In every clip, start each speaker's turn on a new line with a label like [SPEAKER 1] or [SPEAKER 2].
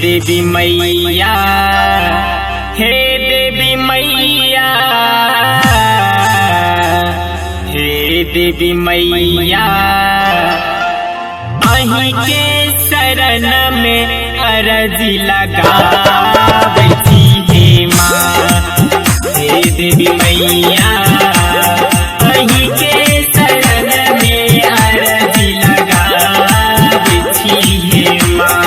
[SPEAKER 1] देवी मैया, हे देवी मैया, हे देवी मैया, अहीं के शरण में अर्जी लगावै छी हे माँ। हे देवी मैया, अहीं के शरण में अर्जी लगावै छी हे माँ।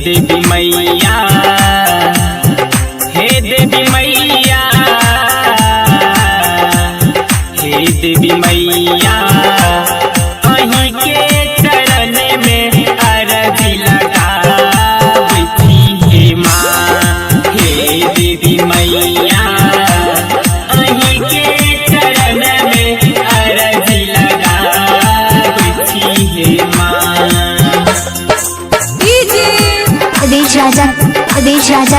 [SPEAKER 1] देवी मैया, हे देवी मैया, हे देवी मैया, अहीं के चरण में अर्जी लगावै छी हे माँ। हे देवी मैया, अहीं के चरण में अर्जी लगावै छी हे माँ।
[SPEAKER 2] आदेश राजा, आदेश राजा,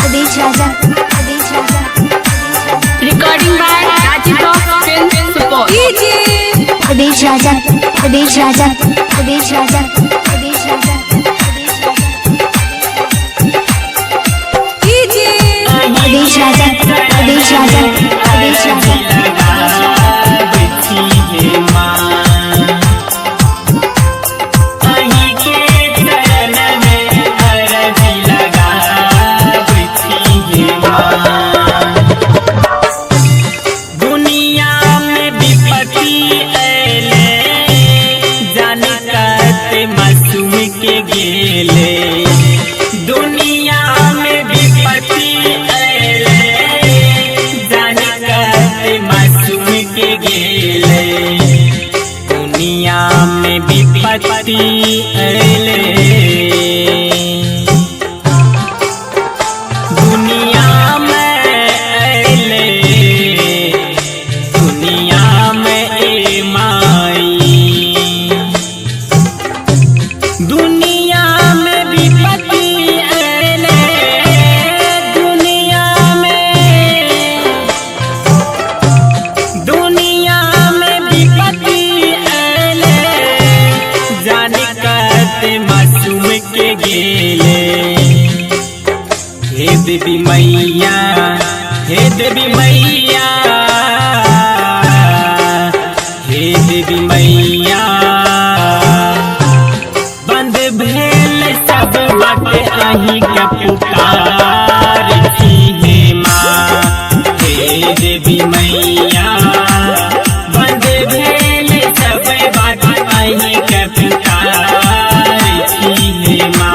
[SPEAKER 2] आदेश राजा, आदेश राजा।
[SPEAKER 3] Recording by Rajitop Film Support.
[SPEAKER 2] आदेश राजा, आदेश राजा, आदेश राजा, आदेश राजा, आदेश राजा, आदेश राजा, आदेश राजा।
[SPEAKER 1] दुनिया में विपत्ति अइले, जाने कहते मासूम के गेले। दुनिया में विपत्ति अइले, दुनिया में अइले, दुनिया में ए माई। दुनिया में विपत्ति अइले, दुनिया में विपत्ति अइले, जाने कहते मासूम के गेले। हे देवी मैया, हे देवी मैया, हे देवी मैया, बंद भेल सब बाटे अहीं के पुकार छी हे माँ। हे देवी मैया, बंद भेल सब बाटे अहीं के पुकार छी हे माँ।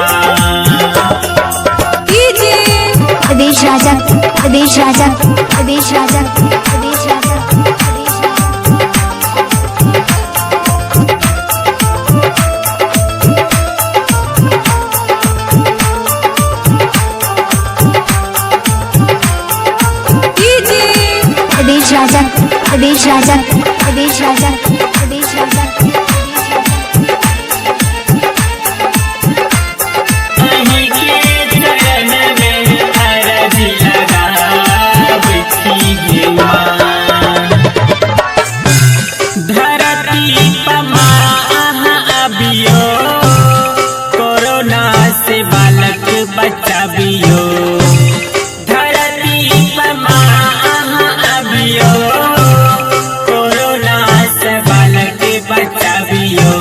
[SPEAKER 2] आदेश राजा, आदेश राजा, आदेश राजा, आदेश राजा, आदेश राजा। आदेश राजा, आदेश राजा, आदेश राजा, आदेश राजा।
[SPEAKER 1] अहीं के चरण में अर्जी लगावै छी हे माँ। धरती पर माँ अहाँ अबियो, कोरोना से बालक बचाबियो। धरती पर माँ अहाँ अबियो, कोरोना से बालक बचाबियो।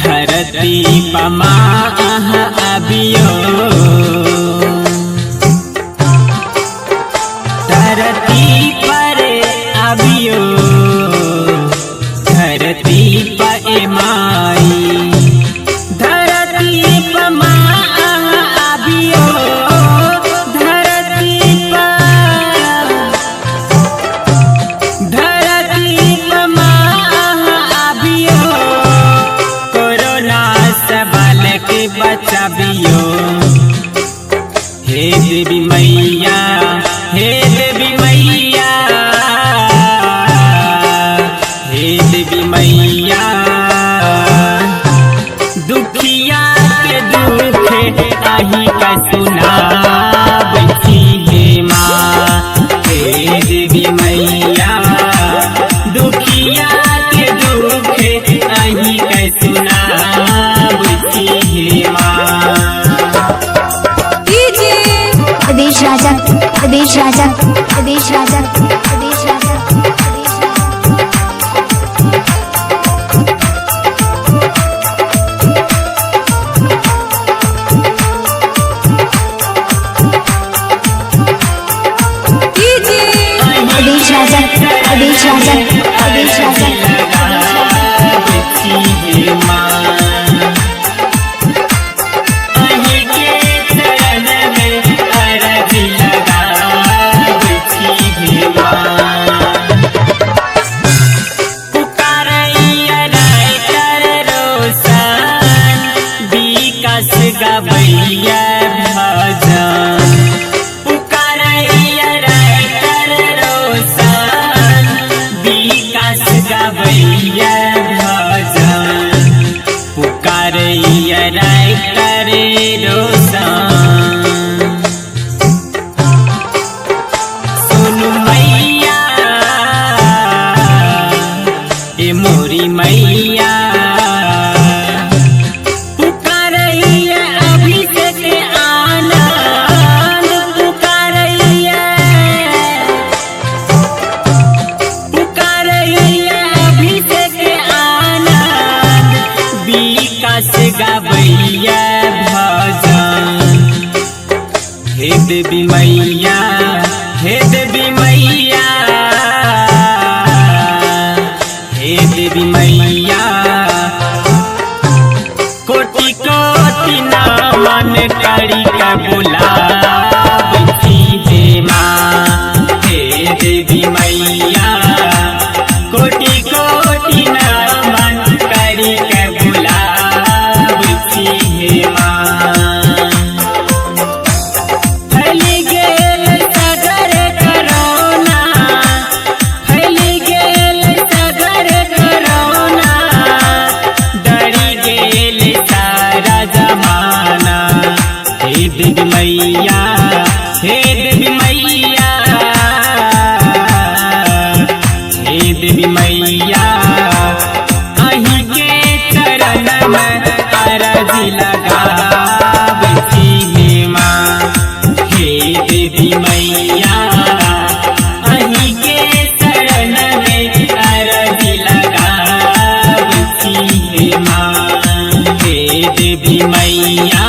[SPEAKER 1] धरती पर माँ अहाँ अबियो, धरती पर अबियो, धरती पर ए माई। धरती पर माँ अहाँ अबियो, धरती पर माँ अहाँ अबियो, कोरोना से बालक बचाबियो। हे देवी मैया, हे देवी मैया, हे देवी मैया, दुखिया
[SPEAKER 2] प्रदेश राजा प्रदेश राजा प्रदेश राजा प्रदेश राजा प्रदेश राजा प्रदेश राजा प्रदेश राजा
[SPEAKER 1] गवैया भजन पुकारैया राइटर रोशन विकास गवैया भजन पुकारैया राइटर रोशन सुनु मैया ए मोरी मैया गवैया भजन हे देवी मैया हे देवी मैया हे देवी मैया कोटि कोटि नमन करी का बुलावती हे माँ हे देवी मैया कोटि कोटि नमन करी का देवी मैया हे देवी मैया हे देवी मैया अहीं के चरण में अरजी लगावती हे माँ हे देवी मैया अहीं के चरण में अरजी लगावती हे माँ हे देवी मैया।